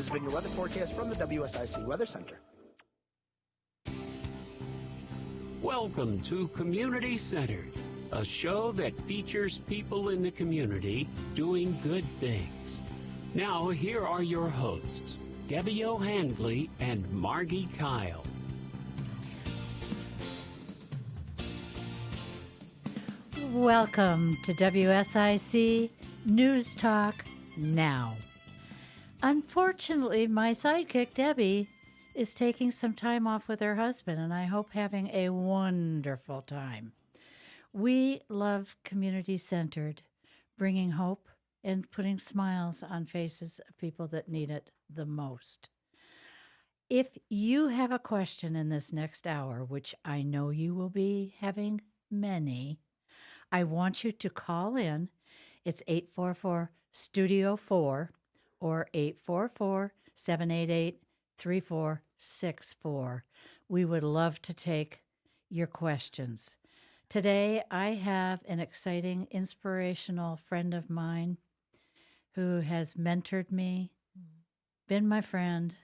This has been your weather forecast from the WSIC Weather Center. Welcome to Community Centered, a show that features people in the community doing good things. Now, here are your hosts, Debbie O'Handley and Margi Kyle. Welcome to WSIC News Talk Now. Unfortunately, my sidekick, Debbie, is taking some time off with her husband, and I hope having a wonderful time. We love community-centered, bringing hope and putting smiles on faces of people that need it the most. If you have a question in this next hour, which I know you will be having many, I want you to call in. It's 844-STUDIO-4 or 844-788-3464. We would love to take your questions. Today, I have an exciting, inspirational friend of mine who has mentored me, been my friend,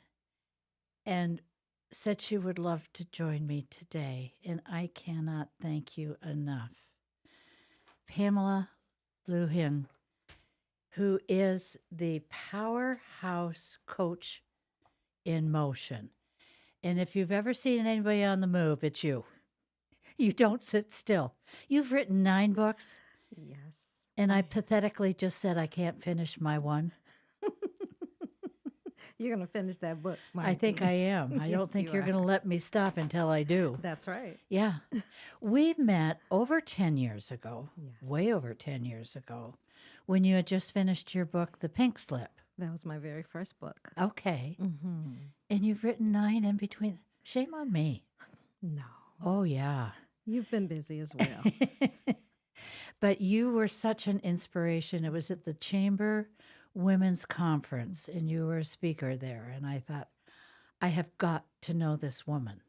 and said she would love to join me today. And I cannot thank you enough. Pamela Luhin, who is the Powerhouse Coach in Motion. And if you've ever seen anybody on the move, it's you. You don't sit still. You've written 9 books. Yes. And I pathetically just said I can't finish my one. You're going to finish that book, Margi. I think I am. I don't Yes, think you you're are. going to let me stop until I do. That's right. Yeah. We met over 10 years ago, Yes. way over 10 years ago, when you had just finished your book, The Pink Slip. That was my very first book. Okay. Mm-hmm. And you've written 9 in between. Shame on me. No. Oh, yeah. You've been busy as well. But you were such an inspiration. It was at the Chamber Women's Conference, and you were a speaker there. And I thought, I have got to know this woman.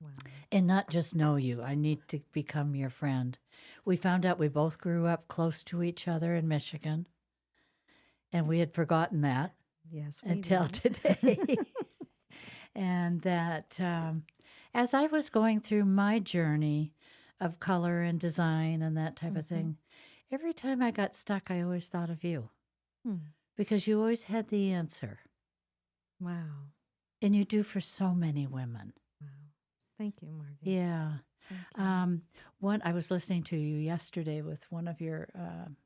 Wow. And not just know you. I need to become your friend. We found out we both grew up close to each other in Michigan. And we had forgotten that Yes, we until did. today. And that as I was going through my journey of color and design and that type of thing, every time I got stuck, I always thought of you because you always had the answer. Wow. And you do for so many women. Wow. Thank you, Margi. Yeah. Thank you. One, I was listening to you yesterday with one of your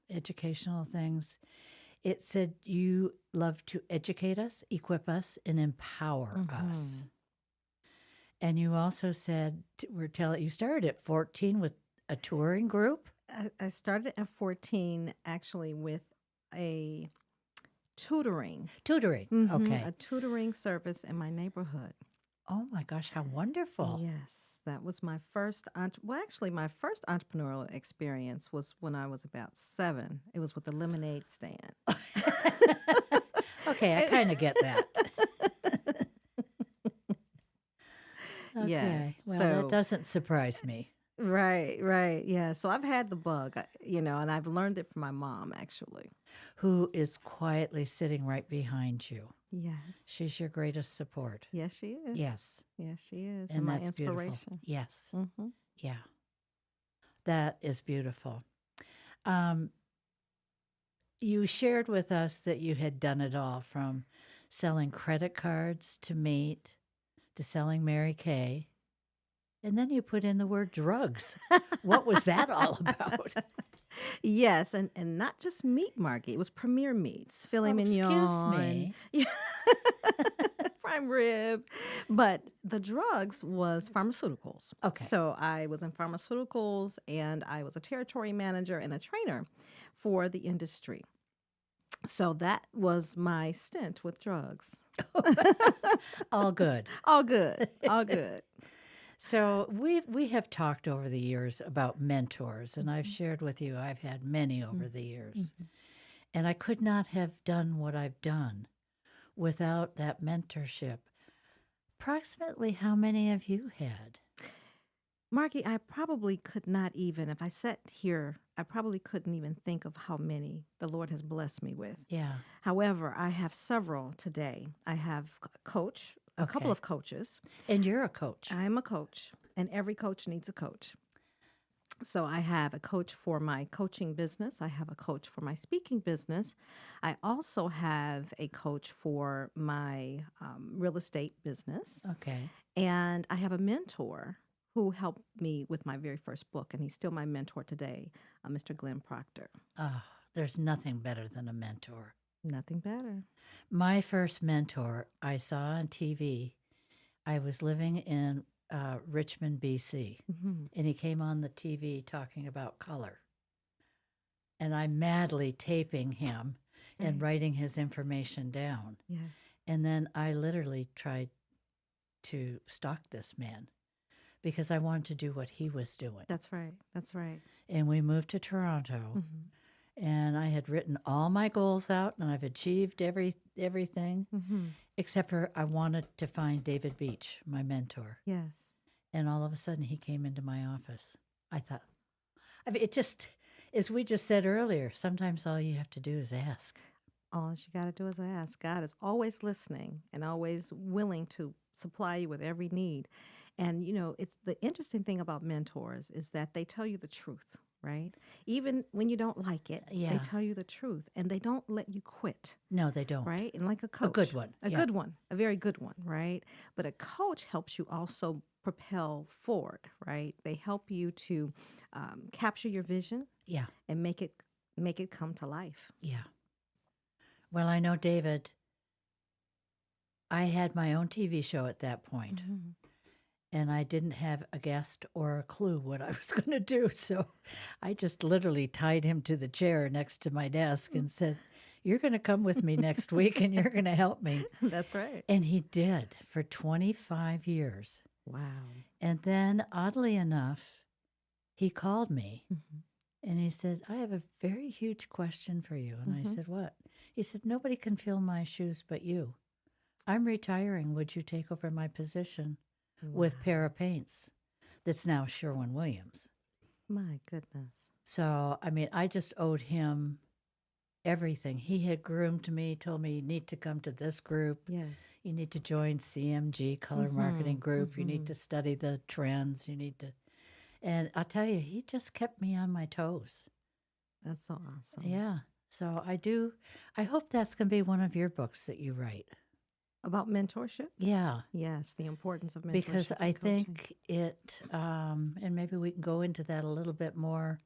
educational things. It said you love to educate us, equip us, and empower us. And you also said you started at 14 with a touring group. I started at 14 actually with a tutoring. Okay. A tutoring service in my neighborhood. Oh my gosh, how wonderful. Yes, that was my first. My first entrepreneurial experience was when I was about 7. It was with the lemonade stand. Okay, I kind of get that. Okay. Yes, Well, so- that doesn't surprise me. Right. Yeah. So I've had the bug, and I've learned it from my mom, actually. Who is quietly sitting right behind you. Yes. She's your greatest support. Yes, she is. Yes. Yes, she is. And my that's beautiful. inspiration. Yes. Mm-hmm. Yeah. That is beautiful. You shared with us that you had done it all from selling credit cards to meat to selling Mary Kay. And then you put in the word drugs. What was that all about? Yes, and not just meat, Margi. It was Premier Meats, filet mignon. Excuse me. Yeah. Prime rib. But the drugs was pharmaceuticals. Okay. So I was in pharmaceuticals, and I was a territory manager and a trainer for the industry. So that was my stint with drugs. All good. All good. All good. So we have talked over the years about mentors, and I've shared with you I've had many over the years. And I could not have done what I've done without that mentorship. Approximately how many have you had? Margie, I probably could not even, if I sat here, I probably couldn't even think of how many the Lord has blessed me with. Yeah. However, I have several today. I have a coach, a couple Okay. of coaches. And you're a coach. I'm a coach, and every coach needs a coach. So I have a coach for my coaching business. I have a coach for my speaking business. I also have a coach for my real estate business. Okay. And I have a mentor who helped me with my very first book, and he's still my mentor today, Mr. Glenn Proctor. There's nothing better than a mentor. Nothing better. My first mentor I saw on TV. I was living in Richmond, BC, Hmm. and he came on the TV talking about color. And I'm madly taping him and Right. writing his information down. Yes. And then I literally tried to stalk this man because I wanted to do what he was doing. That's right. That's right. And we moved to Toronto, Hmm. and I had written all my goals out, and I've achieved everything Hmm. except for I wanted to find David Beach, my mentor. Yes. And all of a sudden, he came into my office. I thought, I mean, it just, as we just said earlier, sometimes all you have to do is ask. All you got to do is ask. God is always listening and always willing to supply you with every need. And, it's the interesting thing about mentors is that they tell you the truth, right? Even when you don't like it, they Yeah. tell you the truth and they don't let you quit, No, they don't. right? And like a coach. A good one. A Yeah. good one, a very good one, right? But a coach helps you also propel forward, right? They help you to capture your vision Yeah. and make it come to life. Yeah. Well, I know, David, I had my own TV show at that point, Mhm. and I didn't have a guest or a clue what I was going to do. So I just literally tied him to the chair next to my desk and said, "You're going to come with me next week and you're going to help me." That's right. And he did for 25 years. Wow. And then, oddly enough, he called me Mhm. and he said, "I have a very huge question for you." And I Mhm. said, "What?" He said, "Nobody can fill my shoes but you. I'm retiring. Would you take over my position with Wow. Para Paints that's now Sherwin-Williams?" My goodness. So, I mean, I just owed him everything. He had groomed me, told me, "You need to come to this group. Yes. You need to join CMG, Color Marketing Mhm. Group. You need Mhm. to study the trends. You need to..." And I'll tell you, he just kept me on my toes. That's so awesome. Yeah. So I hope that's going to be one of your books that you write. About mentorship? Yeah. Yes, the importance of mentorship Because and I coaching. think and maybe we can go into that a little bit more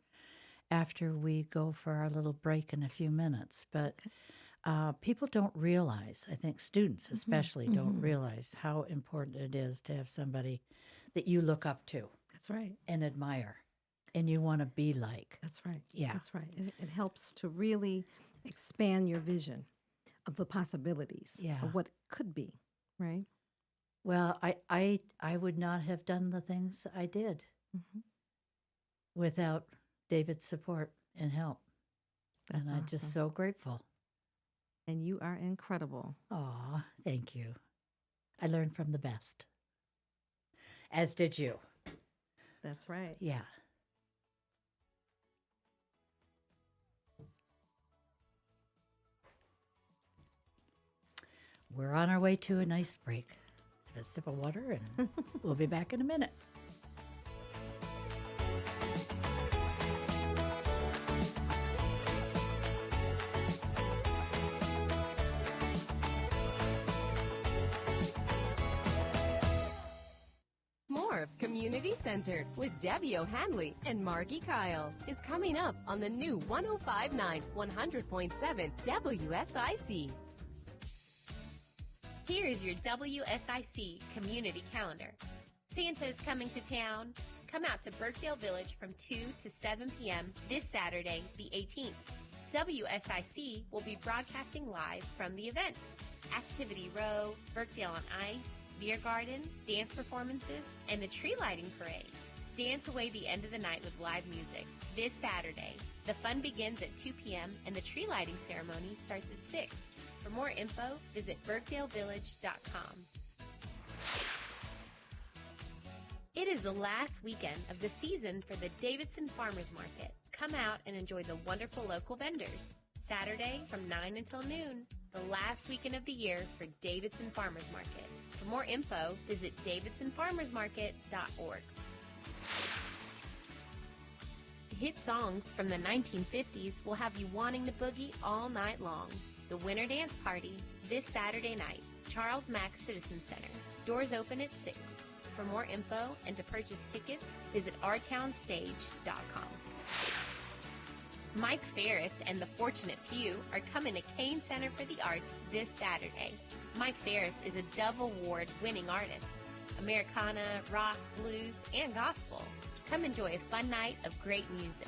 after we go for our little break in a few minutes. But people don't realize, I think students especially don't Mhm. realize how important it is to have somebody that you look up to That's right. and admire and you want to be like. That's right. Yeah. That's right. It helps to really expand your vision of the possibilities Yeah. of what could be, right? Well, I would not have done the things I did Mhm. without David's support and help. That's And I'm awesome. just so grateful. And you are incredible. Aw, thank you. I learned from the best. As did you. That's right. Yeah. We're on our way to a nice break. Have a sip of water and we'll be back in a minute. More of Community Centered with Debbie O'Hanley and Margi Kyle is coming up on the new 105.9 100.7 WSIC. Here's your WSIC community calendar. Santa's coming to town. Come out to Birkdale Village from 2 to 7 p.m. this Saturday, the 18th. WSIC will be broadcasting live from the event. Activity Row, Birkdale on Ice, beer garden, dance performances, and the tree lighting parade. Dance away the end of the night with live music this Saturday. The fun begins at 2 p.m. and the tree lighting ceremony starts at 6. For more info, visit birkdalevillage.com. It is the last weekend of the season for the Davidson Farmers Market. Come out and enjoy the wonderful local vendors. Saturday from 9 until noon, the last weekend of the year for Davidson Farmers Market. For more info, visit davidsonfarmersmarket.org. Hit songs from the 1950s will have you wanting to boogie all night long. The Winter Dance Party, this Saturday night, Charles Mack Citizen Center. Doors open at 6. For more info and to purchase tickets, visit ourtownstage.com. Mike Ferris and the Fortunate Few are coming to Kane Center for the Arts this Saturday. Mike Ferris is a Dove Award-winning artist. Americana, rock, blues, and gospel. Come enjoy a fun night of great music.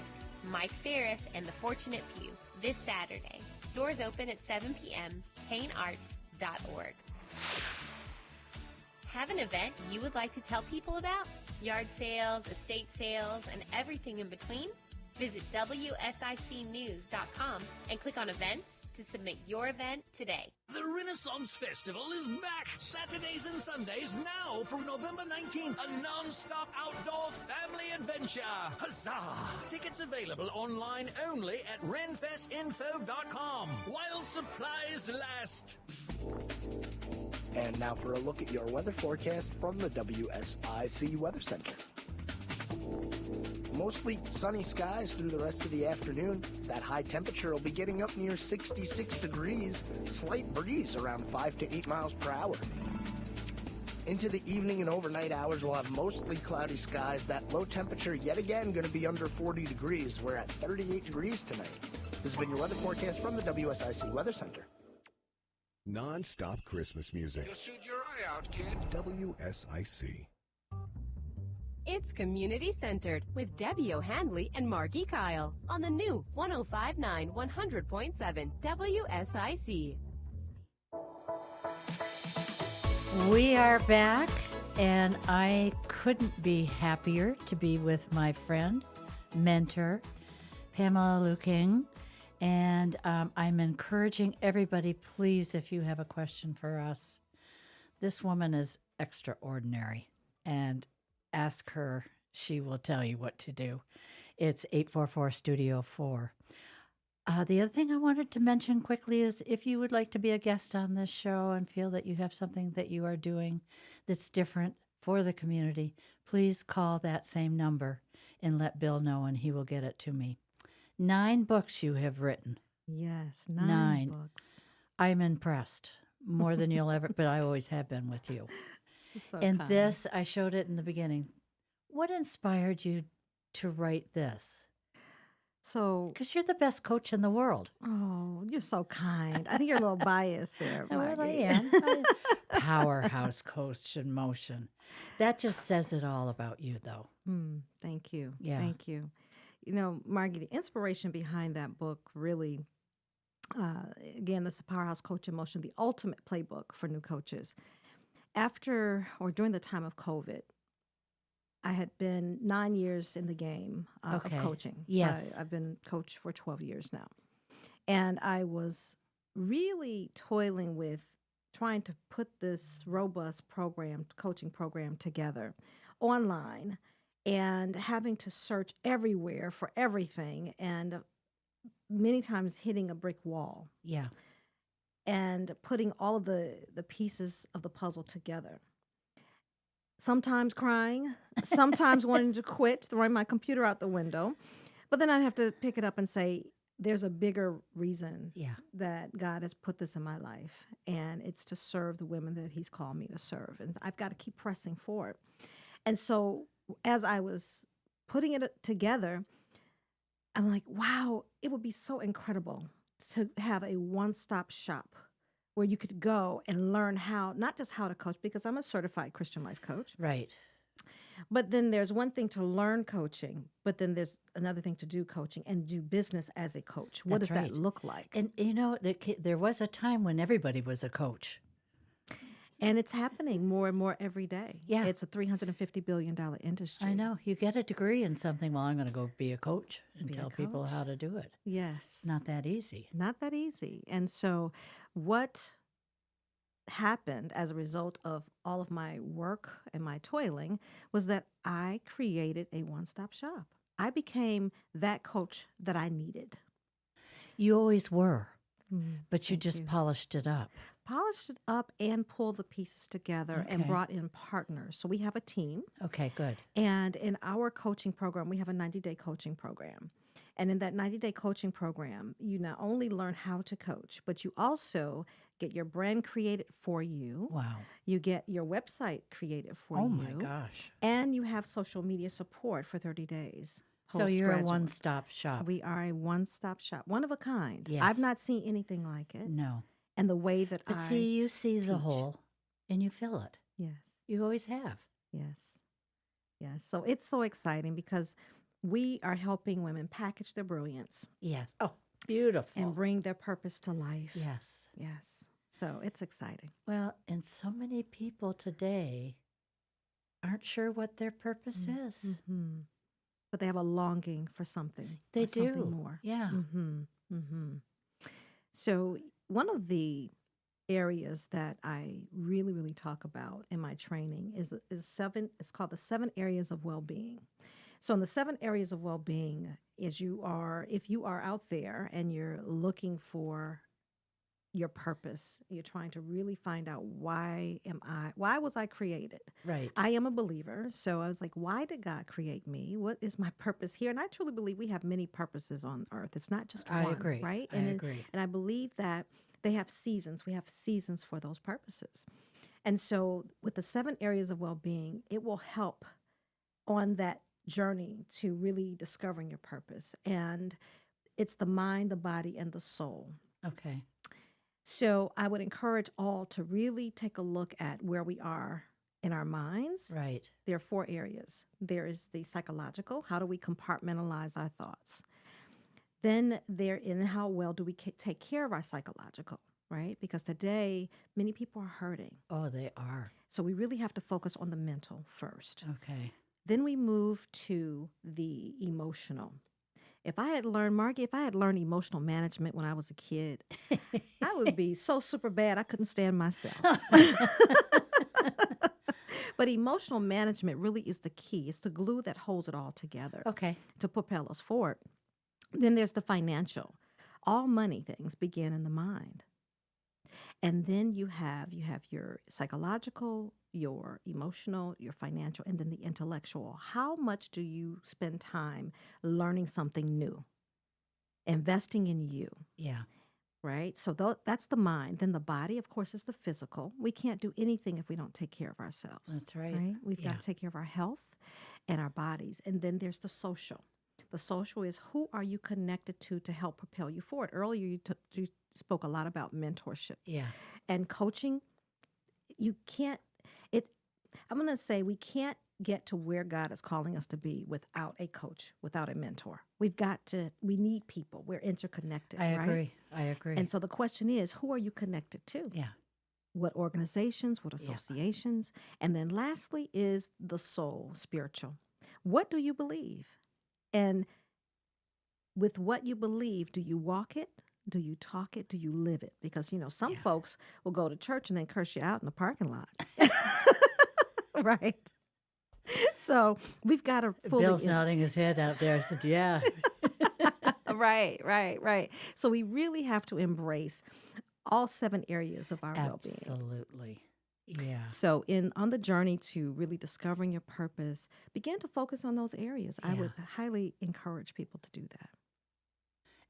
Mike Ferris and the Fortunate Few this Saturday. Doors open at 7 p.m. kanearts.org. Have an event you would like to tell people about? Yard sales, estate sales, and everything in between? Visit WSICnews.com and click on events to submit your event today. The Renaissance Festival is back Saturdays and Sundays now through November 19th. A non-stop outdoor family adventure. Huzzah! Tickets available online only at renfestinfo.com while supplies last. And now for a look at your weather forecast from the WSIC Weather Center. Mostly sunny skies through the rest of the afternoon. That high temperature will be getting up near 66 degrees. Slight breeze around 5 to 8 miles per hour. Into the evening and overnight hours, we'll have mostly cloudy skies. That low temperature yet again going to be under 40 degrees. We're at 38 degrees tonight. This has been your weather forecast from the WSIC Weather Center. Non-stop Christmas music. You'll shoot your eye out, kid. WSIC. It's community centered with Debbie O'Hanley and Margi Kyle on the new 105.9 100.7 WSIC. We are back, and I couldn't be happier to be with my friend, mentor, Pamela Luking. And I'm encouraging everybody, please, if you have a question for us, this woman is extraordinary, and ask her. She will tell you what to do. It's 844-STUDIO-4. The other thing I wanted to mention quickly is if you would like to be a guest on this show and feel that you have something that you are doing that's different for the community, please call that same number and let Bill know, and he will get it to me. 9 books you have written. Yes, 9 books. I'm impressed. More than you'll ever, but I always have been with you. So And kind. this, I showed it in the beginning. What inspired you to write this? So, Because you're the best coach in the world. oh, you're so kind. I think you're a little biased there, Well, I Margie. am. Powerhouse coach in motion. That just says it all about you, though. Thank you. Yeah. Thank you. You know, Margie, the inspiration behind that book really, again, this is Powerhouse Coach in Motion, the ultimate playbook for new coaches. After or during the time of COVID, I had been 9 years in the game of Okay. coaching. Yes. So I've been coach for 12 years now. And I was really toiling with trying to put this robust program, coaching program together online and having to search everywhere for everything and many times hitting a brick wall Yeah. and putting all of the pieces of the puzzle together. Sometimes crying, sometimes wanting to quit, throwing my computer out the window. But then I'd have to pick it up and say, there's a bigger reason Yeah. that God has put this in my life, and it's to serve the women that He's called me to serve. And I've got to keep pressing forward. And so as I was putting it together, I'm like, wow, it would be so incredible to have a one-stop shop where you could go and learn how, not just how to coach, because I'm a certified Christian life coach, Right. but then there's one thing to learn coaching, but then there's another thing to do coaching and do business as a coach. What That's does right. that look like? And, you know, there was a time when everybody was a coach. And it's happening more and more every day. Yeah. It's a $350 billion industry. I know. You get a degree in something. Well, I'm going to go be a coach and Be a tell people coach. how to do it. Yes. Not that easy. Not that easy. And so what happened as a result of all of my work and my toiling was that I created a one-stop shop. I became that coach that I needed. You always were, but you Thank just you. polished it up. Polished it up and pulled the pieces together and Okay. brought in partners. So we have a team. Okay, good. And in our coaching program, we have a 90-day coaching program. And in that 90-day coaching program, you not only learn how to coach, but you also get your brand created for you. Wow. You get your website created for you. Oh my gosh. And you have social media support for 30 days. So you're a postgraduate. one-stop shop. We are a one-stop shop, one of a kind. Yes. I've not seen anything like it. No. And the way that But I see, you see the teach. hole and you fill it. Yes. You always have. Yes. Yes. So it's so exciting because we are helping women package their brilliance Yes. Oh, beautiful. and bring their purpose to life. Yes. Yes. So it's exciting. Well, and so many people today aren't sure what their purpose is. Mm-hmm. But they have a longing for something. They or something do. more. Yeah. Mm-hmm. Mm-hmm. So one of the areas that I really, really talk about in my training is seven. It's called the 7 areas of well-being. So in the 7 areas of well-being, if you are out there and you're looking for your purpose, you're trying to really find out why was I created? Right. I am a believer, so I was like, why did God create me? What is my purpose here? And I truly believe we have many purposes on earth. It's not just I one, agree. right? I agree. And I believe that they have seasons. We have seasons for those purposes. And so with the 7 areas of well-being, it will help on that journey to really discovering your purpose. And it's the mind, the body, and the soul. Okay. So I would encourage all to really take a look at where we are in our minds. Right. There are 4 areas. There is the psychological. How do we compartmentalize our thoughts? Then there in how well do we take care of our psychological, right? Because today, many people are hurting. Oh, they are. So we really have to focus on the mental first. Okay. Then we move to the emotional. If I had learned emotional management when I was a kid, I would be so super bad I couldn't stand myself. But emotional management really is the key. It's the glue that holds it all together Okay. to propel us forward. Then there's the financial. All money things begin in the mind. And then you have your psychological, your emotional, your financial, and then the intellectual. How much do you spend time learning something new, investing in you, Yeah. right? So that's the mind. Then the body, of course, is the physical. We can't do anything if we don't take care of ourselves. That's right. We've Yeah. got to take care of our health and our bodies. And then there's the social. The social is who are you connected to help propel you forward. Earlier, you spoke a lot about mentorship. Yeah. And coaching, I'm going to say we can't get to where God is calling us to be without a coach, without a mentor. We need people. We're interconnected. I right? agree. And so the question is, who are you connected to? Yeah. What organizations, what associations? And then lastly is the soul, spiritual. What do you believe? And with what you believe, do you walk it? Do you talk it? Do you live it? Because, some folks will go to church and then curse you out in the parking lot. Right. So we've got to fully... Bill's nodding his head out there. I said, yeah. Right. So we really have to embrace all 7 areas of our well-being. Absolutely. Yeah. So on the journey to really discovering your purpose, begin to focus on those areas. I would highly encourage people to do that.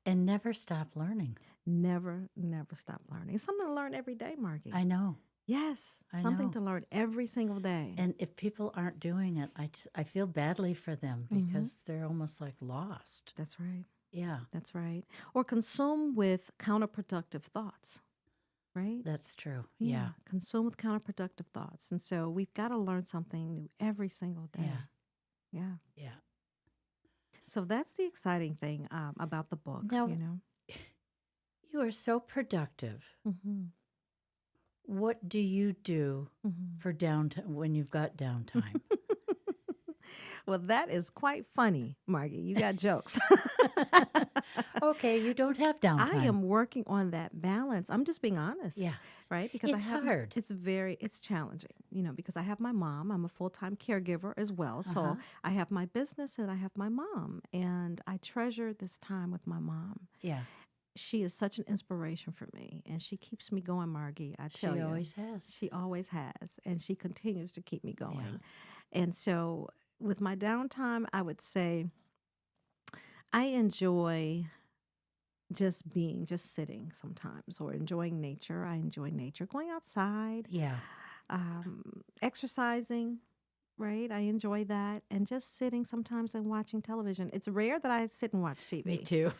And never stop learning. Never stop learning. It's something to learn every day, Margie. I know. Yes, I something know. to learn every single day. And if people aren't doing it, I feel badly for them because they're almost like lost. That's right. Yeah. That's right. Or consume with counterproductive thoughts, right? That's true. Yeah. Consume with counterproductive thoughts. And so we've got to learn something new every single day. Yeah. So that's the exciting thing about the book. Now, you are so productive. Mm-hmm. What do you do for downtime when you've got downtime? Well, that is quite funny, Margie. You got jokes. Okay, you don't have downtime. I am working on that balance. I'm just being honest. Yeah. Right? Because It's hard. It's challenging, because I have my mom. I'm a full-time caregiver as well. So Uh-huh. I have my business and I have my mom. And I treasure this time with my mom. Yeah. She is such an inspiration for me. And she keeps me going, Margie. I tell She you. always has. She always has. And she continues to keep me going. And so with my downtime, I would say I enjoy just sitting sometimes, or enjoying nature. I enjoy nature, going outside, Yeah. exercising, right? I enjoy that. And just sitting sometimes and watching television. It's rare that I sit and watch TV. Me too.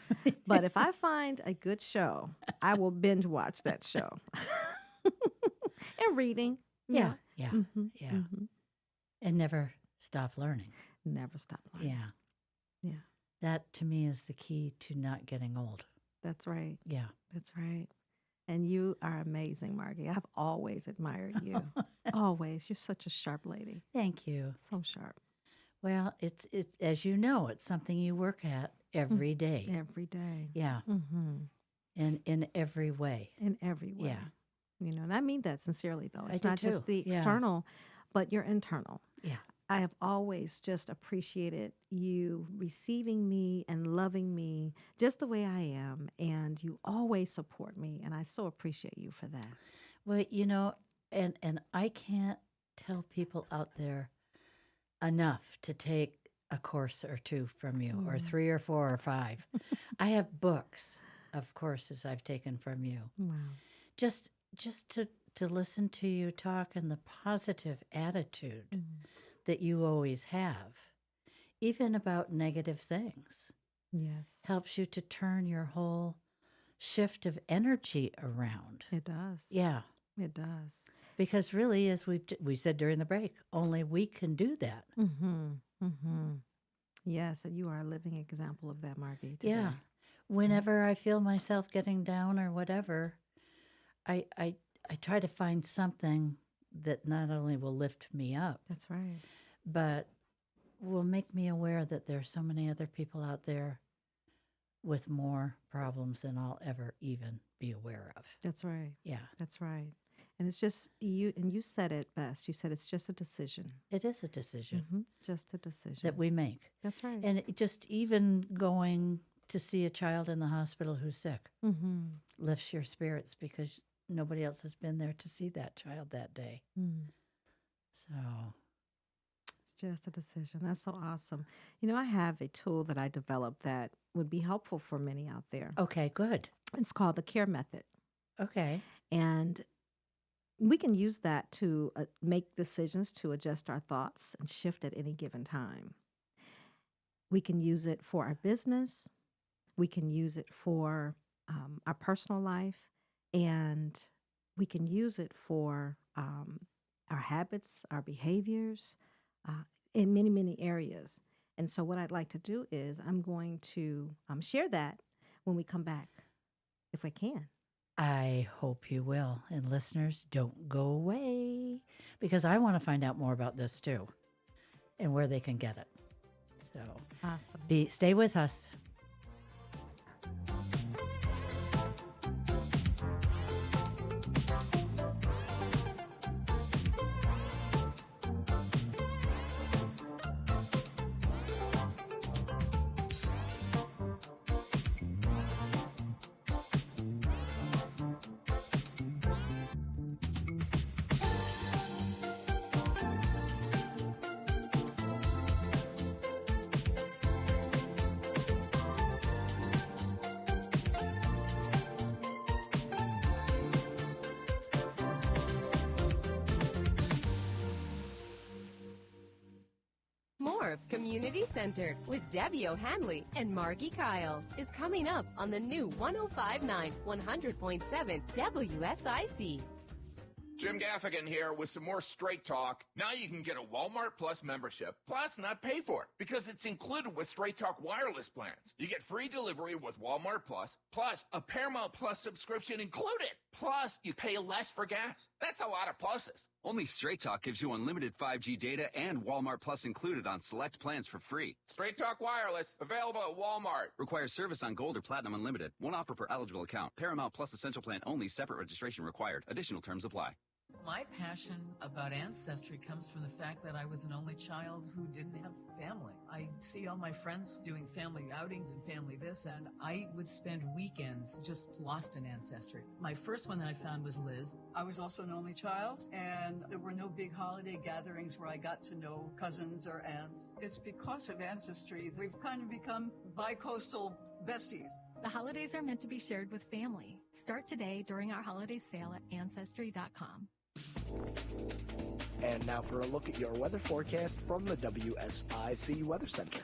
But if I find a good show, I will binge watch that show. And reading. Yeah. Yeah. Mm-hmm, Yeah. mm-hmm. And never stop learning. Never stop learning. Yeah. Yeah. That to me is the key to not getting old. That's right. Yeah. That's right. And you are amazing, Margie. I've always admired you. Always. You're such a sharp lady. Thank you. So sharp. Well, it's as you know, it's something you work at every day. Every day. Yeah. Mm-hmm. And in every way. In every way. Yeah. And I mean that sincerely, though. It's do not just too. the Yeah. external, but your internal. Yeah. I have always just appreciated you receiving me and loving me just the way I am. And you always support me. And I so appreciate you for that. Well, and I can't tell people out there enough to take a course or two from you, or 3 or 4 or 5. I have books of courses I've taken from you. Wow. Just to listen to you talk, and the positive attitude that you always have, even about negative things, Yes. helps you to turn your whole shift of energy around. It does. Yeah. It does. Because really, as we said during the break, only we can do that. Mm-hmm. Mm-hmm. Yes, and you are a living example of that, Margie. Today. Yeah. Whenever I feel myself getting down or whatever, I try to find something that not only will lift me up, That's right. but will make me aware that there are so many other people out there with more problems than I'll ever even be aware of. That's right. Yeah. That's right. And it's just you, and you said it best. You said it's just a decision. It is a decision Mm-hmm. Just a decision. that we make. That's right. And just even going to see a child in the hospital who's sick Mm-hmm. lifts your spirits, because nobody else has been there to see that child that day. Mm. So, It's just a decision. That's so awesome. I have a tool that I developed that would be helpful for many out there. okay, good. It's called the CARE method. Okay. And we can use that to make decisions to adjust our thoughts and shift at any given time. We can use it for our business. We can use it for our personal life. And we can use it for our habits, our behaviors, in many, many areas. And so what I'd like to do is I'm going to share that when we come back, if I can. I hope you will. And listeners, don't go away, because I want to find out more about this too, and where they can get it. So Awesome. stay with us. More of Community Centered with Debbie O'Hanley and Margi Kyle is coming up on the new 105.9 100.7 WSIC. Jim Gaffigan here with some more Straight Talk. Now you can get a Walmart Plus membership, plus not pay for it, because it's included with Straight Talk wireless plans. You get free delivery with Walmart Plus, plus a Paramount Plus subscription included. Plus, you pay less for gas. That's a lot of pluses. Only Straight Talk gives you unlimited 5G data and Walmart Plus included on select plans for free. Straight Talk wireless, available at Walmart. Requires service on Gold or Platinum Unlimited. One offer per eligible account. Paramount Plus Essential Plan only. Separate registration required. Additional terms apply. My passion about ancestry comes from the fact that I was an only child who didn't have family. I see all my friends doing family outings and family this, and I would spend weekends just lost in ancestry. My first one that I found was Liz. I was also an only child, and there were no big holiday gatherings where I got to know cousins or aunts. It's because of ancestry we've kind of become bi-coastal besties. The holidays are meant to be shared with family. Start today during our holiday sale at Ancestry.com. And now for a look at your weather forecast from the WSIC Weather Center.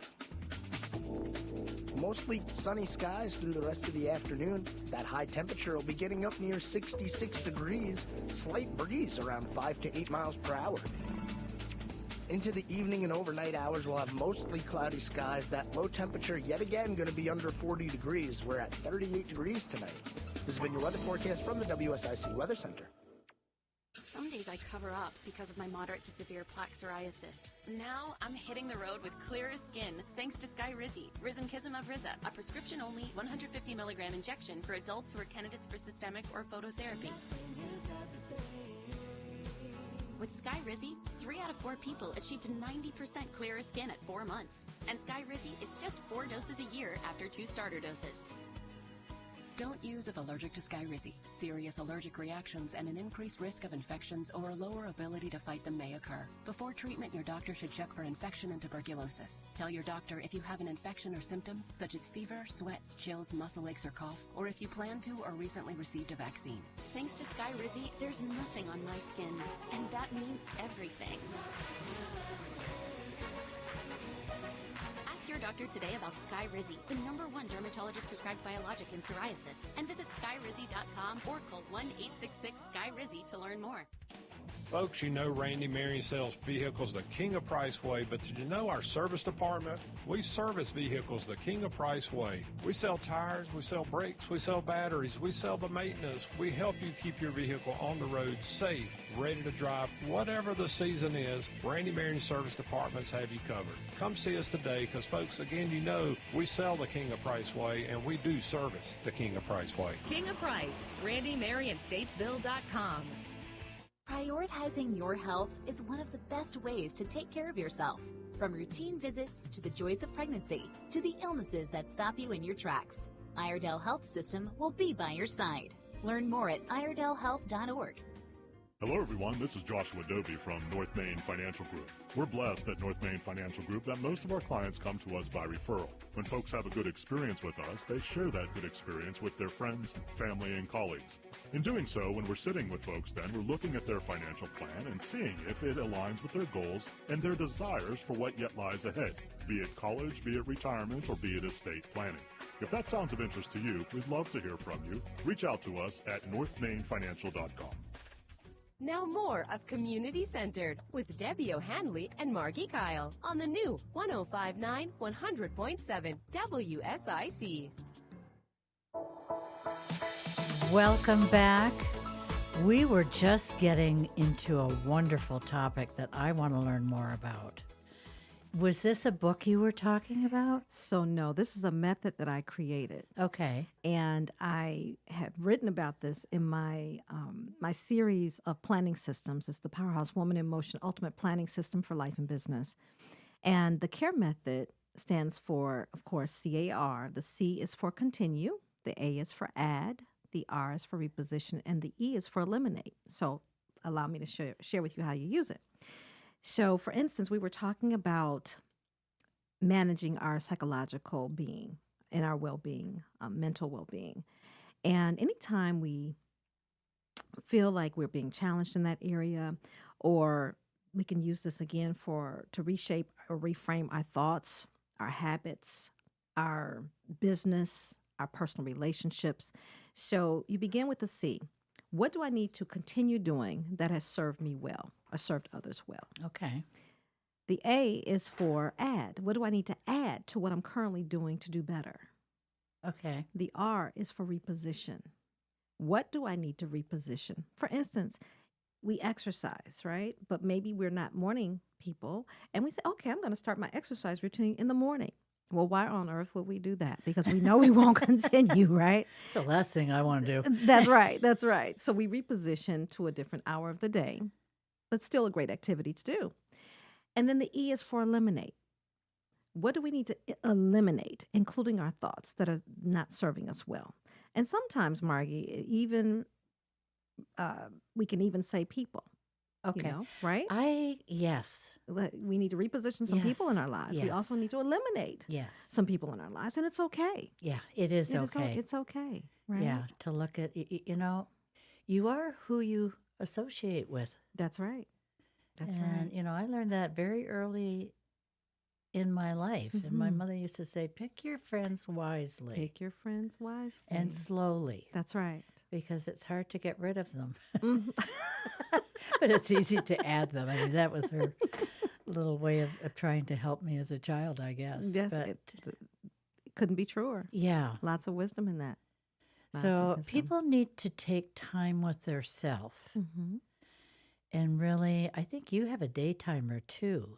Mostly sunny skies through the rest of the afternoon. That high temperature will be getting up near 66 degrees. Slight breeze around 5 to 8 miles per hour. Into the evening and overnight hours, we'll have mostly cloudy skies. That low temperature yet again going to be under 40 degrees. We're at 38 degrees tonight. This has been your weather forecast from the WSIC Weather Center. Some days I cover up because of my moderate to severe plaque psoriasis. Now I'm hitting the road with clearer skin thanks to Skyrizi, Risankizumab Riza, a prescription-only 150 milligram injection for adults who are candidates for systemic or phototherapy. With Skyrizi, 3 out of 4 people achieved 90% clearer skin at 4 months. And Skyrizi is just 4 doses a year after 2 starter doses. Don't use if allergic to Skyrizi. Serious allergic reactions and an increased risk of infections or a lower ability to fight them may occur. Before treatment, your doctor should check for infection and tuberculosis. Tell your doctor if you have an infection or symptoms such as fever, sweats, chills, muscle aches, or cough, or if you plan to or recently received a vaccine. Thanks to Skyrizi, there's nothing on my skin, and that means everything. Your doctor today about Skyrizi, the #1 dermatologist prescribed biologic in psoriasis, and visit skyrizi.com or call 1-866-SKY-RIZZI to learn more. Folks, you know Randy Marion sells vehicles the King of Price way, but did you know our service department? We service vehicles the King of Price way. We sell tires, we sell brakes, we sell batteries, we sell the maintenance. We help you keep your vehicle on the road safe, ready to drive. Whatever the season is, Randy Marion service departments have you covered. Come see us today because, folks, again, you know we sell the King of Price way and we do service the King of Price way. King of Price, RandyMarionStatesville.com. Prioritizing your health is one of the best ways to take care of yourself. From routine visits to the joys of pregnancy to the illnesses that stop you in your tracks, Iredell Health System will be by your side. Learn more at iredellhealth.org. Hello, everyone. This is Joshua Dobie from North Main Financial Group. We're blessed at North Main Financial Group that most of our clients come to us by referral. When folks have a good experience with us, they share that good experience with their friends, family, and colleagues. In doing so, when we're sitting with folks, then we're looking at their financial plan and seeing if it aligns with their goals and their desires for what yet lies ahead, be it college, be it retirement, or be it estate planning. If that sounds of interest to you, we'd love to hear from you. Reach out to us at northmainfinancial.com. Now more of Community Centered with Debbie O'Hanley and Margi Kyle on the new 105.9 100.7 WSIC. Welcome back. We were just getting into a wonderful topic that I want to learn more about. Was this a book you were talking about? So no, this is a method that I created. Okay. And I have written about this in my my series of planning systems. It's the Powerhouse Woman in Motion Ultimate Planning System for Life and Business. And the CARE method stands for, of course, CAR. The C is for continue, the A is for add, the R is for reposition, and the E is for eliminate. So allow me to share with you how you use it. So, for instance, we were talking about managing our psychological being and our well-being, mental well-being. And anytime we feel like we're being challenged in that area, or we can use this again to reshape or reframe our thoughts, our habits, our business, our personal relationships. So you begin with the C. What do I need to continue doing that has served me well or served others well? Okay. The A is for add. What do I need to add to what I'm currently doing to do better? Okay. The R is for reposition. What do I need to reposition? For instance, we exercise, right? But maybe we're not morning people. And we say, okay, I'm going to start my exercise routine in the morning. Well, why on earth would we do that? Because we know we won't continue, right? It's the last thing I want to do. That's right. That's right. So we reposition to a different hour of the day, but still a great activity to do. And then the E is for eliminate. What do we need to eliminate, including our thoughts that are not serving us well? And sometimes, Margie, even we can even say people. Okay. Right? Yes. We need to reposition some people in our lives. We also need to eliminate some people in our lives, and it's okay. Yeah, it is okay. It's okay, right? Yeah, to look at, you are who you associate with. That's right. That's right. And, I learned that very early in my life. And my mother used to say, pick your friends wisely. Pick your friends wisely. And slowly. That's right. Because it's hard to get rid of them. But it's easy to add them. I mean, that was her little way of trying to help me as a child, I guess. Yes, but it couldn't be truer. Yeah. Lots of wisdom in that. So people need to take time with their self. And really, I think you have a day timer too.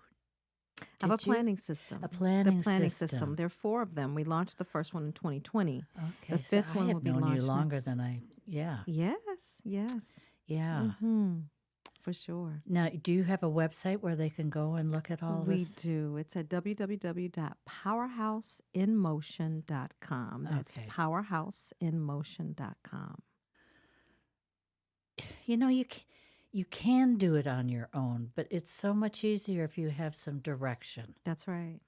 I have a planning system. A planning system. There are 4 of them. We launched the first one in 2020. Okay. The 5th one will be launched. I have known you longer than I. Yeah. Yes. Yeah. For sure. Now, do you have a website where they can go and look at all we this? We do. It's at www.powerhouseinmotion.com. That's powerhouseinmotion.com. You can do it on your own, but it's so much easier if you have some direction. That's right.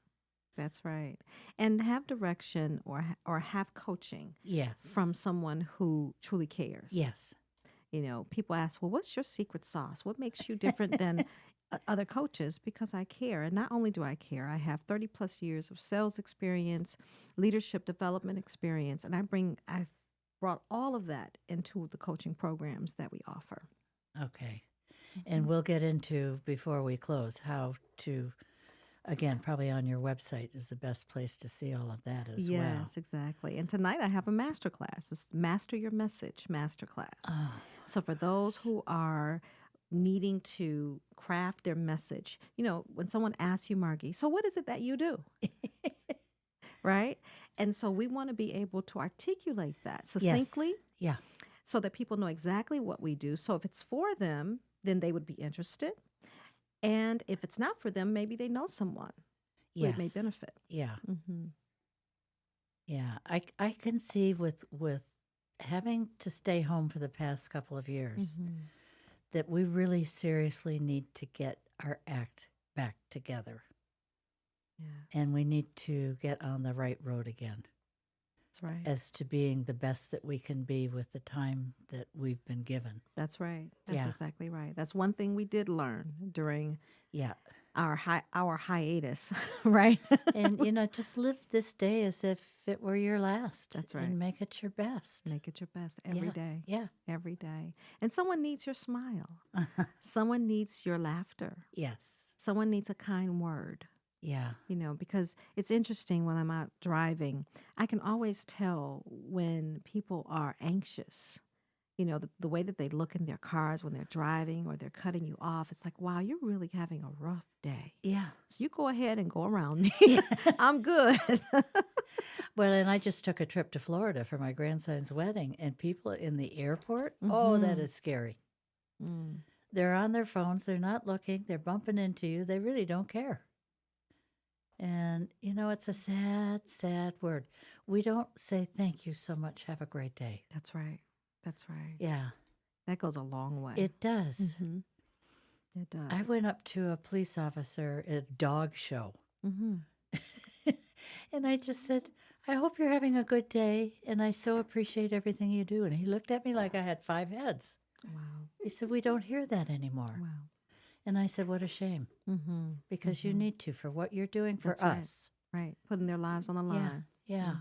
That's right. And have direction or have coaching. Yes. From someone who truly cares. Yes. People ask, well, what's your secret sauce? What makes you different than other coaches? Because I care. And not only do I care, I have 30 plus years of sales experience, leadership development experience, and I've brought all of that into the coaching programs that we offer. Okay. And we'll get into, before we close, how to, again, probably on your website is the best place to see all of that as well. Yes, exactly. And tonight I have a masterclass. It's Master Your Message Masterclass. Oh. So for those who are needing to craft their message, when someone asks you, Margie, so what is it that you do? Right? And so we want to be able to articulate that succinctly. Yes. Yeah. So that people know exactly what we do. So if it's for them, then they would be interested. And if it's not for them, maybe they know someone who it may benefit. Yeah. Yeah. I can see with having to stay home for the past couple of years that we really seriously need to get our act back together. Yes. And we need to get on the right road again. That's right. As to being the best that we can be with the time that we've been given. That's right. That's exactly right. That's one thing we did learn during our hiatus, right? And just live this day as if it were your last. That's right. And make it your best. Make it your best every day. Yeah. Every day. And someone needs your smile. Someone needs your laughter. Yes. Someone needs a kind word. Yeah. Because it's interesting when I'm out driving, I can always tell when people are anxious. The way that they look in their cars when they're driving or they're cutting you off. It's like, wow, you're really having a rough day. Yeah. So you go ahead and go around me. I'm good. Well, and I just took a trip to Florida for my grandson's wedding, and people in the airport, oh, that is scary. They're on their phones. They're not looking. They're bumping into you. They really don't care. And, it's a sad, sad word. We don't say, thank you so much. Have a great day. That's right. That's right. Yeah. That goes a long way. It does. It does. I went up to a police officer at a dog show. And I just said, I hope you're having a good day, and I so appreciate everything you do. And he looked at me like I had 5 heads. Wow. He said, we don't hear that anymore. Wow. And I said, what a shame. Because you need to, for what you're doing for That's us. Right. Putting their lives on the line. Yeah.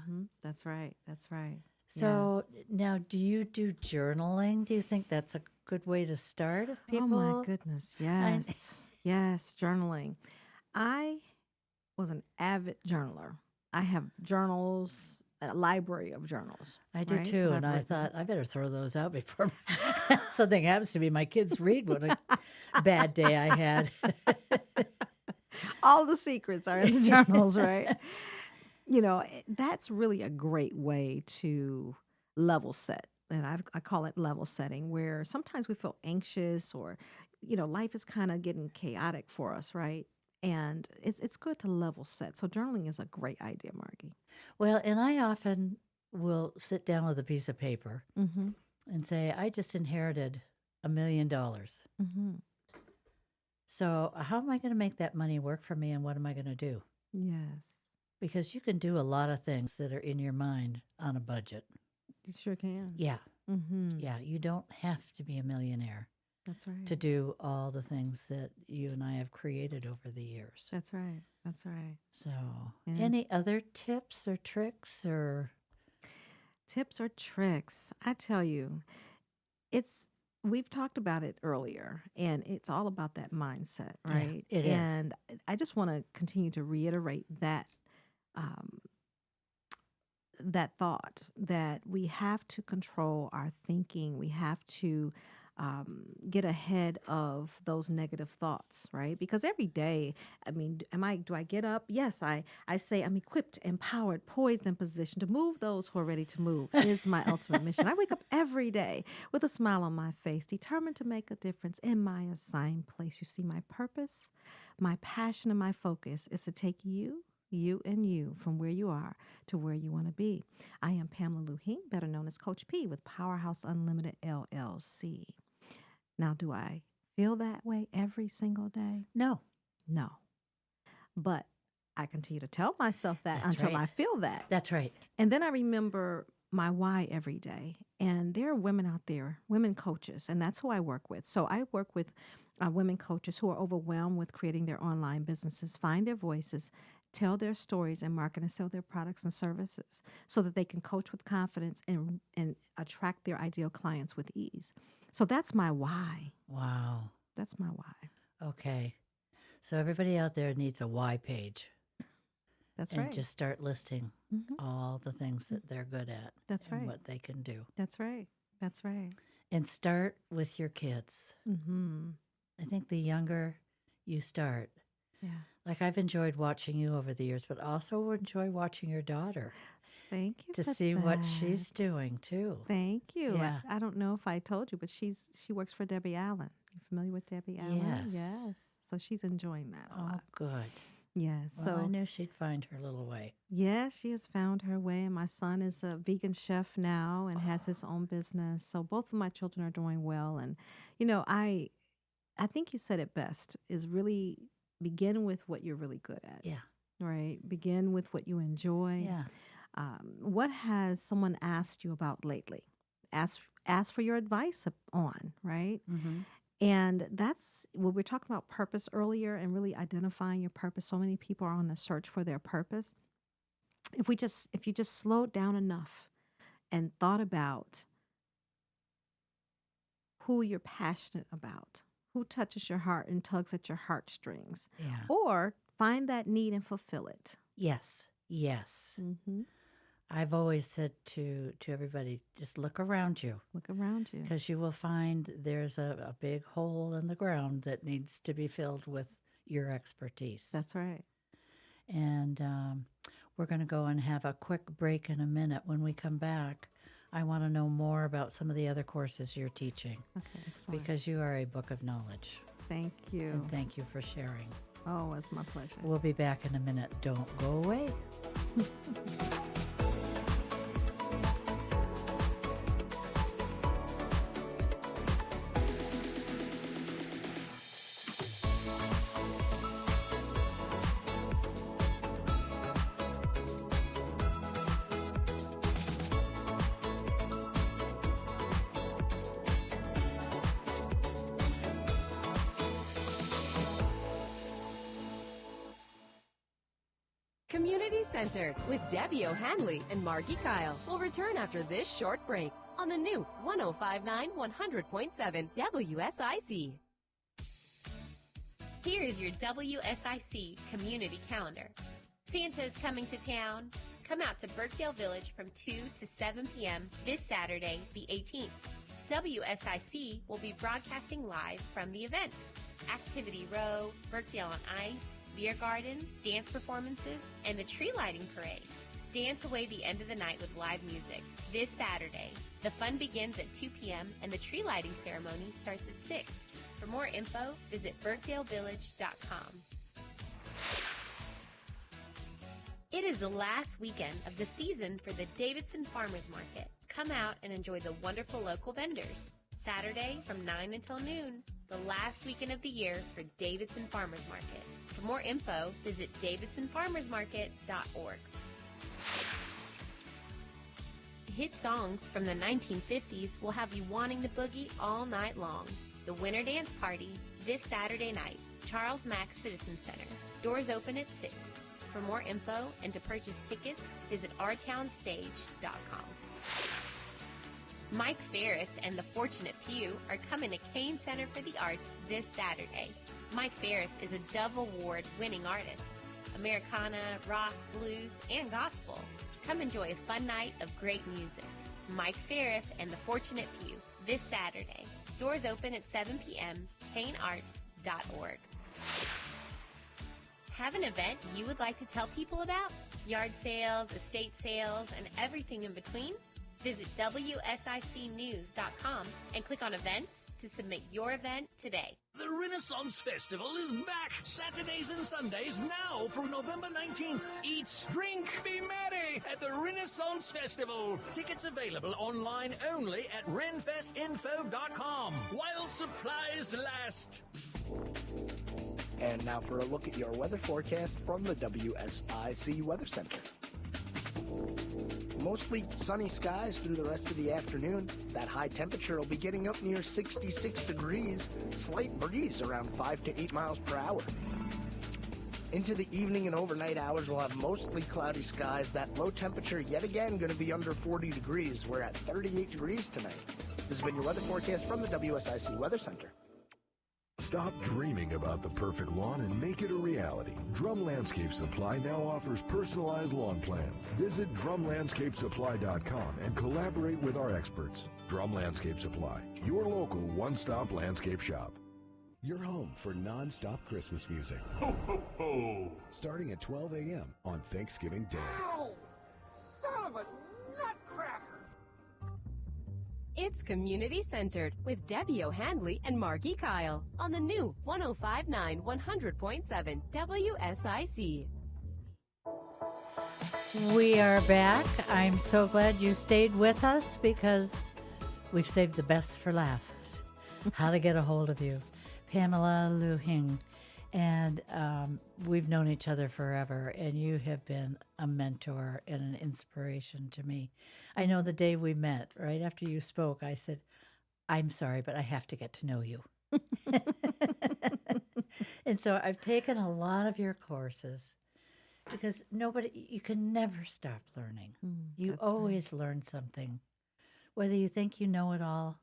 That's right. That's right. So now, do you do journaling? Do you think that's a good way to start if people? Oh my goodness. Yes. Yes, journaling. I was an avid journaler. I have journals, a library of journals. I do right, too, that and I've I written. thought I better throw those out before something happens to me. My kids read what a bad day I had. All the secrets are in the journals, right? That's really a great way to level set. And I call it level setting, where sometimes we feel anxious or, life is kind of getting chaotic for us, right? And it's good to level set. So journaling is a great idea, Margie. Well, and I often will sit down with a piece of paper Mm-hmm. and say, I just inherited $1 million. Mm-hmm. So how am I going to make that money work for me, and what am I going to do? Yes, Because you can do a lot of things that are in your mind on a budget. you sure can. Yeah. Mm-hmm. Yeah. You don't have to be a millionaire That's right. to do all the things that you and I have created over the years. That's right. That's right. So, Yeah. any other tips or tricks or Tips or tricks? I tell you, we've talked about it earlier, and it's all about that mindset, Yeah, right? it is. And I just want to continue to reiterate um, that thought that we have to control our thinking. We have to get ahead of those negative thoughts, right? Because every day, I mean, do I get up? Yes, I say I'm equipped, empowered, poised, and positioned to move those who are ready to move is my ultimate mission. I wake up every day with a smile on my face, determined to make a difference in my assigned place. You see, my purpose, my passion, and my focus is to take you and you from where you are to where you want to be. I am Pamela Luhing, better known as Coach P with Powerhouse Unlimited LLC. Now, do I feel that way every single day? no? No. But I continue to tell myself that That's until right. I feel that. That's right. And then I remember my why every day. And there are women out there, women coaches, and that's who I work with. So I work with women coaches who are overwhelmed with creating their online businesses, find their voices, tell their stories, and market and sell their products and services so that they can coach with confidence and attract their ideal clients with ease. So that's my why. Wow. That's my why. Okay. So everybody out there needs a why page. That's and right. just start listing all the things that they're good at. That's and right. what they can do. That's right. That's right. And start with your kids. Mm-hmm. I think the younger you start, Yeah. like I've enjoyed watching you over the years, but also enjoy watching your daughter Thank you to for see what she's that. doing too. Thank you. Yeah. I don't know if I told you, but she works for Debbie Allen. You familiar with Debbie Allen? Yes. Yes. So she's enjoying that a Oh, lot. good. Yes. Well, I So knew she'd find her little way. yeah, she has found her way, and my son is a vegan chef now and has his own business. So both of my children are doing well, and I think you said it best, is really begin with what you're really good at. Yeah. Right? Begin with what you enjoy. Yeah. What has someone asked you about lately? Ask for your advice on, right? Mm-hmm. And that's when we're talking about purpose earlier and really identifying your purpose. So many people are on the search for their purpose. If you just slowed down enough and thought about who you're passionate about, who touches your heart and tugs at your heartstrings, Yeah. or find that need and fulfill it. Yes. Yes. Mm-hmm. I've always said to everybody, just look around you. Look around you. Because you will find there's a big hole in the ground that needs to be filled with your expertise. That's right. And we're going to go and have a quick break in a minute. When we come back, I want to know more about some of the other courses you're teaching. Okay, excellent. Because you are a book of knowledge. Thank you. And thank you for sharing. Oh, it's my pleasure. We'll be back in a minute. Don't go away. Community Community Centered with Debbie O'Hanley and Margi Kyle. We'll return after this short break on the new 105.9 100.7 WSIC. Here's your WSIC community calendar. Santa's coming to town. Come out to Birkdale Village from 2 to 7 p.m. this Saturday, the 18th. WSIC will be broadcasting live from the event. Activity Row, Birkdale on Ice, beer garden, dance performances, and the tree lighting parade. Dance away the end of the night with live music this Saturday. The fun begins at 2 p.m. and the tree lighting ceremony starts at 6. For more info, visit birkdalevillage.com. It is the last weekend of the season for the Davidson Farmers Market. Come out and enjoy the wonderful local vendors. Saturday from 9 until noon, the last weekend of the year for Davidson Farmers Market. For more info, visit davidsonfarmersmarket.org. Hit songs from the 1950s will have you wanting to boogie all night long. The Winter Dance Party this Saturday night, Charles Mack Citizen Center. Doors open at 6. For more info and to purchase tickets, visit ourtownstage.com. Mike Ferris and the Fortunate Few are coming to Kane Center for the Arts this Saturday. Mike Ferris is a Dove Award-winning artist. Americana, rock, blues, and gospel. Come enjoy a fun night of great music. Mike Ferris and the Fortunate Few this Saturday. Doors open at 7 p.m. kanearts.org. Have an event you would like to tell people about? Yard sales, estate sales, and everything in between? Visit WSICnews.com and click on events to submit your event today. The Renaissance Festival is back Saturdays and Sundays now through November 19th. Eat, drink, be merry at the Renaissance Festival. Tickets available online only at renfestinfo.com while supplies last. And now for a look at your weather forecast from the WSIC Weather Center. Mostly sunny skies through the rest of the afternoon. That high temperature will be getting up near 66 degrees. Slight breeze around 5 to 8 miles per hour. Into the evening and overnight hours, we'll have mostly cloudy skies. That low temperature yet again going to be under 40 degrees. We're at 38 degrees tonight. This has been your weather forecast from the WSIC Weather Center. Stop dreaming about the perfect lawn and make it a reality. Drum Landscape Supply now offers personalized lawn plans. Visit drumlandscapesupply.com and collaborate with our experts. Drum Landscape Supply, your local one-stop landscape shop. Your home for non-stop Christmas music. Ho, ho, ho! Starting at 12 a.m. on Thanksgiving Day. Ow! Son of a nutcracker! It's Community Centered with Debbie O'Hanley and Margi Kyle on the new 105.9 100.7 WSIC. We are back. I'm so glad you stayed with us because we've saved the best for last. How to get a hold of you. Pamela Luhing. And we've known each other forever, and you have been a mentor and an inspiration to me. I know the day we met, right after you spoke, I said, I'm sorry, but I have to get to know you. And so I've taken a lot of your courses because you can never stop learning. You always learn something. Whether you think you know it all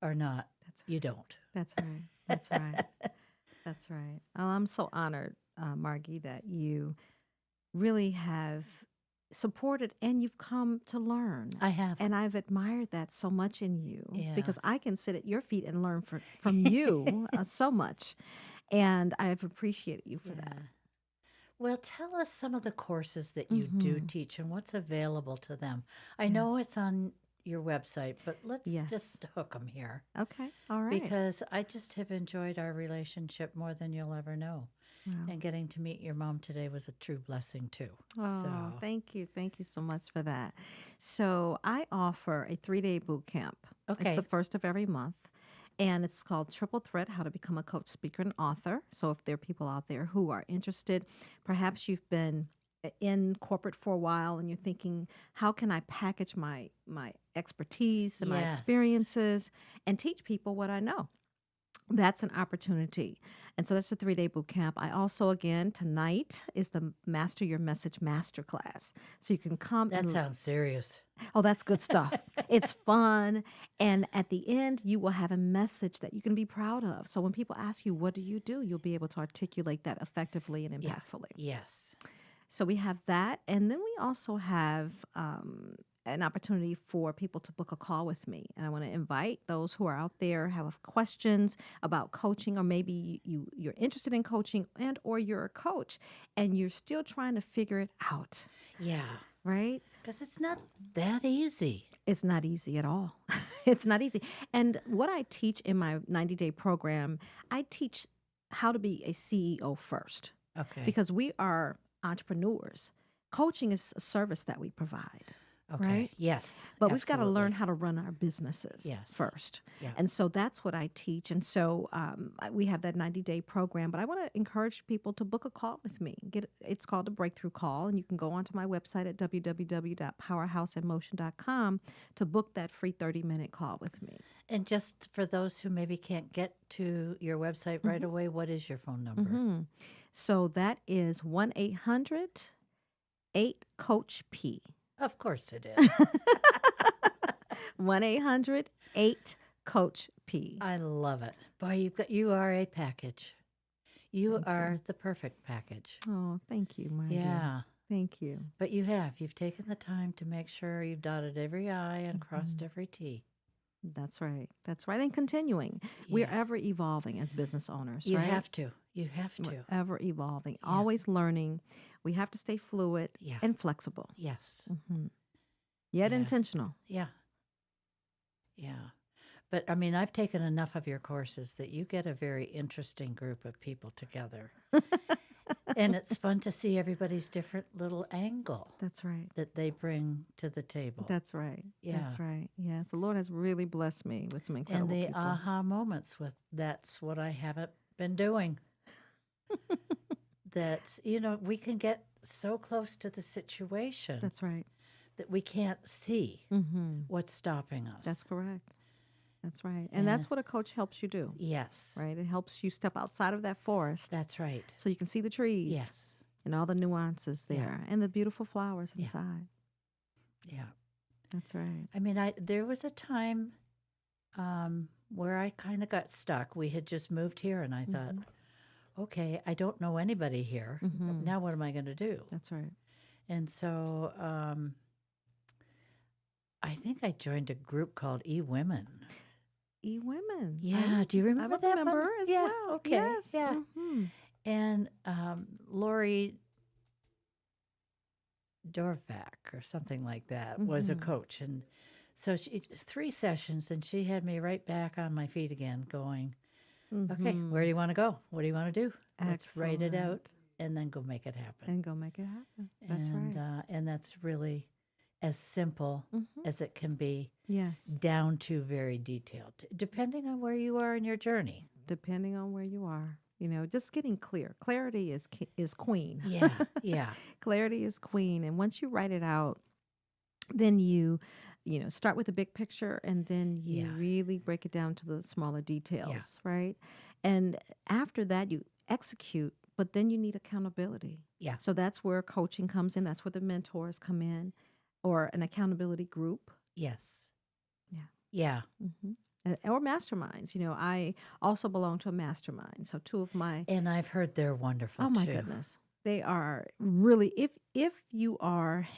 or not, you don't. That's right. That's right. That's right. Well, I'm so honored, Margi, that you really have supported and you've come to learn. I have. And I've admired that so much in you Yeah. because I can sit at your feet and learn from you so much. And I've appreciated you for that. Well, tell us some of the courses that you do teach and what's available to them. I know it's on your website, but let's just hook them here. Okay. All right. Because I just have enjoyed our relationship more than you'll ever know. Wow. And getting to meet your mom today was a true blessing, too. Oh, So, thank you. Thank you so much for that. So I offer a 3-day boot camp. Okay. It's the first of every month. And it's called Triple Threat, How to Become a Coach, Speaker, and Author. So if there are people out there who are interested, perhaps you've been in corporate for a while and you're thinking, how can I package my expertise and my experiences and teach people what I know? That's an opportunity. And so that's a 3-day boot camp. I also, again, tonight is the Master Your Message Masterclass. So you can come That and sounds serious. Oh, that's good stuff. It's fun. And at the end, you will have a message that you can be proud of. So when people ask you, what do? You'll be able to articulate that effectively and impactfully. Yes. So we have that. And then we also have an opportunity for people to book a call with me. And I want to invite those who are out there, have questions about coaching, or maybe you're interested in coaching and or you're a coach and you're still trying to figure it out. Yeah. Right? Because it's not that easy. It's not easy at all. It's not easy. And what I teach in my 90-day program, I teach how to be a CEO first. Okay. Because we are entrepreneurs. Coaching is a service that we provide. Okay. Right? Yes. But we've got to absolutely. learn how to run our businesses first. Yeah. And so that's what I teach. And so we have that 90-day program. But I want to encourage people to book a call with me. It's called a breakthrough call. And you can go onto my website at www.powerhouseinmotion.com to book that free 30-minute call with me. And just for those who maybe can't get to your website right away, what is your phone number? So that is 1-800-8-COACH-P. Of course it is. 1-800-8-COACH-P. I love it. Boy, you are a package. You are the perfect package. Oh, thank you, Margie. Yeah. Thank you. But you've taken the time to make sure you've dotted every I and crossed every T. That's right. That's right. And continuing. We're ever evolving as business owners, You right? have to. You have to. We're ever evolving, always learning. We have to stay fluid and flexible. Yes. Yet intentional. Yeah. Yeah. But I mean, I've taken enough of your courses that you get a very interesting group of people together. And it's fun to see everybody's different little angle. That's right. That they bring to the table. That's right. Yeah. That's right. Yes. The Lord has really blessed me with some incredible and the people. aha moments with that's what I haven't been doing. That's, we can get so close to the situation. That's right. That we can't see what's stopping us. That's correct. That's right. And that's what a coach helps you do. Yes. Right? It helps you step outside of that forest. That's right. So you can see the trees. Yes. And all the nuances there. And the beautiful flowers inside. Yeah. That's right. I mean, there was a time where I kind of got stuck. We had just moved here and I thought, okay, I don't know anybody here. Now what am I going to do? That's right. And so I think I joined a group called E-Women. E-Women. Yeah. Do you remember I was that a member one? as Yeah. well. Okay. Yes. Yeah. And Lori Dorvac or something like that was a coach. And so 3 sessions and she had me right back on my feet again going, okay, where do you want to go? What do you want to do? Let's write it out and then go make it happen. And go make it happen. That's right. And that's really as simple as it can be. Yes. Down to very detailed, depending on where you are in your journey. Depending on where you are. Just getting clear. Clarity is queen. Yeah, yeah. Clarity is queen. And once you write it out, then you start with the big picture and then you really break it down to the smaller details, right? And after that, you execute, but then you need accountability. Yeah. So that's where coaching comes in. That's where the mentors come in or an accountability group. Yes. Yeah. Yeah. Or masterminds. I also belong to a mastermind. So 2 of my... And I've heard they're wonderful, Oh, my too. goodness. They are really... If you are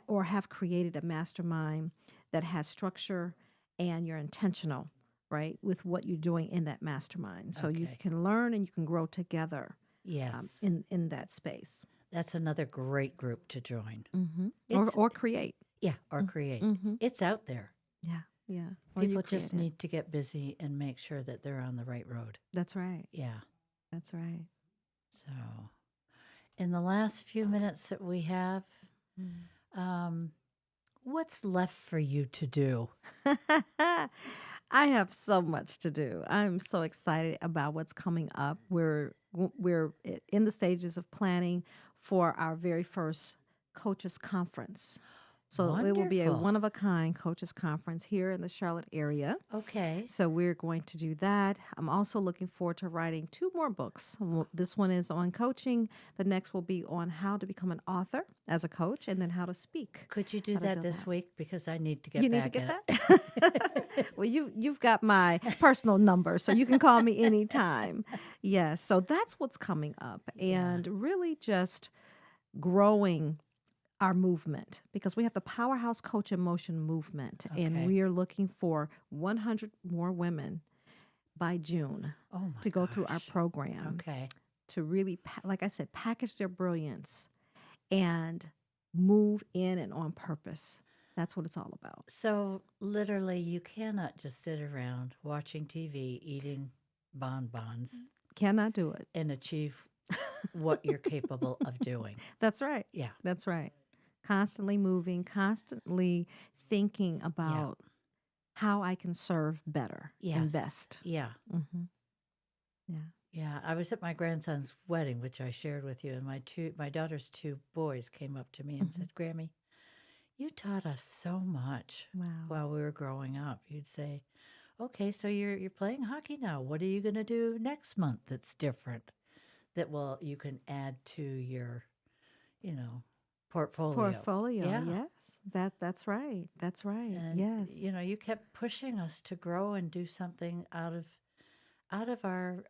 or have created a mastermind that has structure and you're intentional, right, with what you're doing in that mastermind. So you can learn and you can grow together. Yes. In that space. That's another great group to join. Or create. Yeah, or create. It's out there. Yeah, yeah. Or People you create just it. need to get busy and make sure that they're on the right road. That's right. Yeah. That's right. So, in the last few minutes that we have, what's left for you to do? I have so much to do. I'm so excited about what's coming up. We're in the stages of planning for our very first coaches conference. So it will be a Wonderful. one-of-a-kind coaches conference here in the Charlotte area. Okay. So we're going to do that. I'm also looking forward to writing 2 more books. This one is on coaching. The next will be on how to become an author as a coach, and then how to speak. Could you do How to that build this that. week? Because I need to get You need to back get at that? Well, you've got my personal number, so you can call me anytime. Yes, so that's what's coming up. And really just growing our movement, because we have the Powerhouse Coach in Motion movement, Okay. and we are looking for 100 more women by June to go through our program. Okay. To really, like I said, package their brilliance and move in and on purpose. That's what it's all about. So literally, you cannot just sit around watching TV, eating bonbons, Cannot do it. and achieve what you're capable of doing. That's right. Yeah. That's right. Constantly moving, constantly thinking about how I can serve better and Yes. best. Yeah. Mm-hmm. Yeah. Yeah. I was at my grandson's wedding, which I shared with you, and my daughter's 2 boys came up to me and said, "Grammy, you taught us so much Wow. while we were growing up." You'd say, "Okay, so you're playing hockey now. What are you going to do next month that's different that you can add to your, portfolio?" Yeah. Yes. That's right. That's right. And Yes. you kept pushing us to grow and do something out of our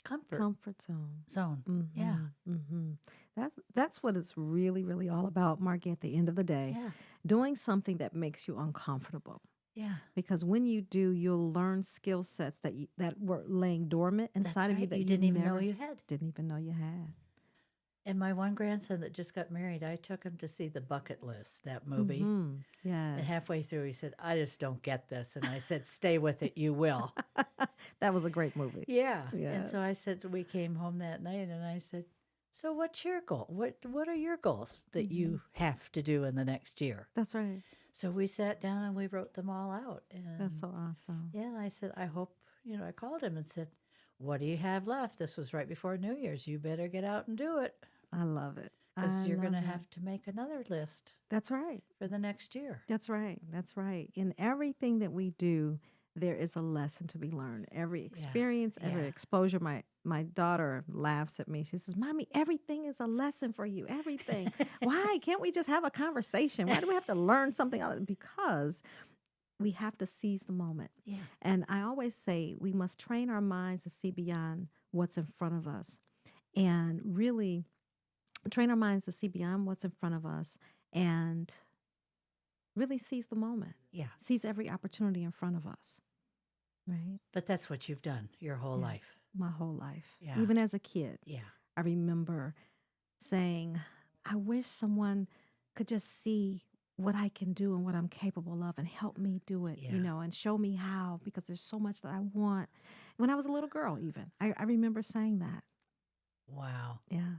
comfort zone. Yeah. Mm-hmm. That's what it's really, really all about, Margie, at the end of the day. Yeah. Doing something that makes you uncomfortable. Yeah. Because when you do, you'll learn skill sets that were laying dormant inside of you right. that You you didn't even know never- you had. Didn't even know you had. And my one grandson that just got married, I took him to see The Bucket List, that movie. Mhm. Yes. And halfway through, he said, "I just don't get this." And I said, "Stay with it. You will." That was a great movie. Yeah. And Yes. so I said, we came home that night and I said, "So what's your goal? What are your goals that you have to do in the next year?" That's right. So we sat down and we wrote them all out. And That's so awesome. yeah, and I said, "I hope," I called him and said, "What do you have left?" This was right before New Year's. "You better get out and do it, I love it. because I you're going to love it. have to make another list That's right. for the next year." That's right. That's right. In everything that we do, there is a lesson to be learned. Every experience, every yeah. exposure. My daughter laughs at me. She says, "Mommy, everything is a lesson for you. Everything. Why can't we just have a conversation? Why do we have to learn something out of it?" Because we have to seize the moment. Yeah. And I always say we must train our minds to see beyond what's in front of us, and really train our minds to see beyond what's in front of us, and really seize the moment. Yeah. Seize every opportunity in front of us. Right? But that's what you've done your whole Yes, life. My whole life. Yeah. Even as a kid. Yeah. I remember saying, "I wish someone could just see what I can do and what I'm capable of and help me do it, Yeah. and show me how, because there's so much that I want." When I was a little girl, even. I remember saying that. Wow. Yeah.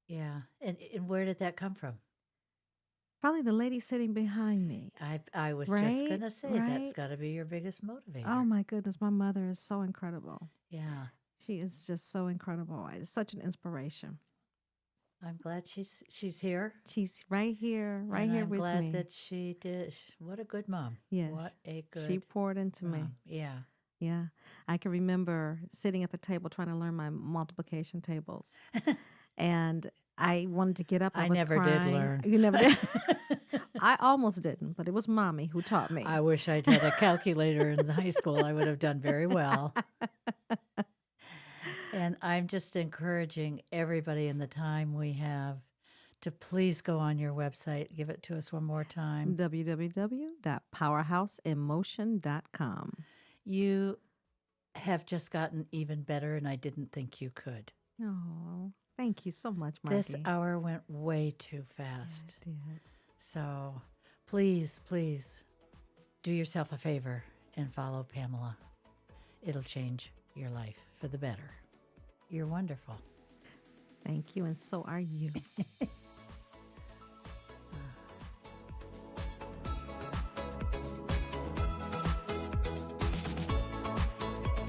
Yeah. And where did that come from? Probably the lady sitting behind me. I was just Right? going to say, that's Right? got to be your biggest motivator. Oh my goodness, my mother is so incredible. Yeah. She is just so incredible. It's such an inspiration. I'm glad she's here. She's right here, right And here I'm with glad me. that she did. What a good mom. Yes. What a good She poured into me. mom. Yeah. Yeah. I can remember sitting at the table trying to learn my multiplication tables. And I wanted to get up. I was never did crying. learn. You never did? I almost didn't, but it was Mommy who taught me. I wish I'd had a calculator in high school. I would have done very well. And I'm just encouraging everybody in the time we have to please go on your website. Give it to us one more time. www.powerhouseinmotion.com. You have just gotten even better, and I didn't think you could. Oh, thank you so much, Margie. This hour went way too fast. Yeah, it did. So please, please do yourself a favor and follow Pamela. It'll change your life for the better. You're wonderful. Thank you, and so are you.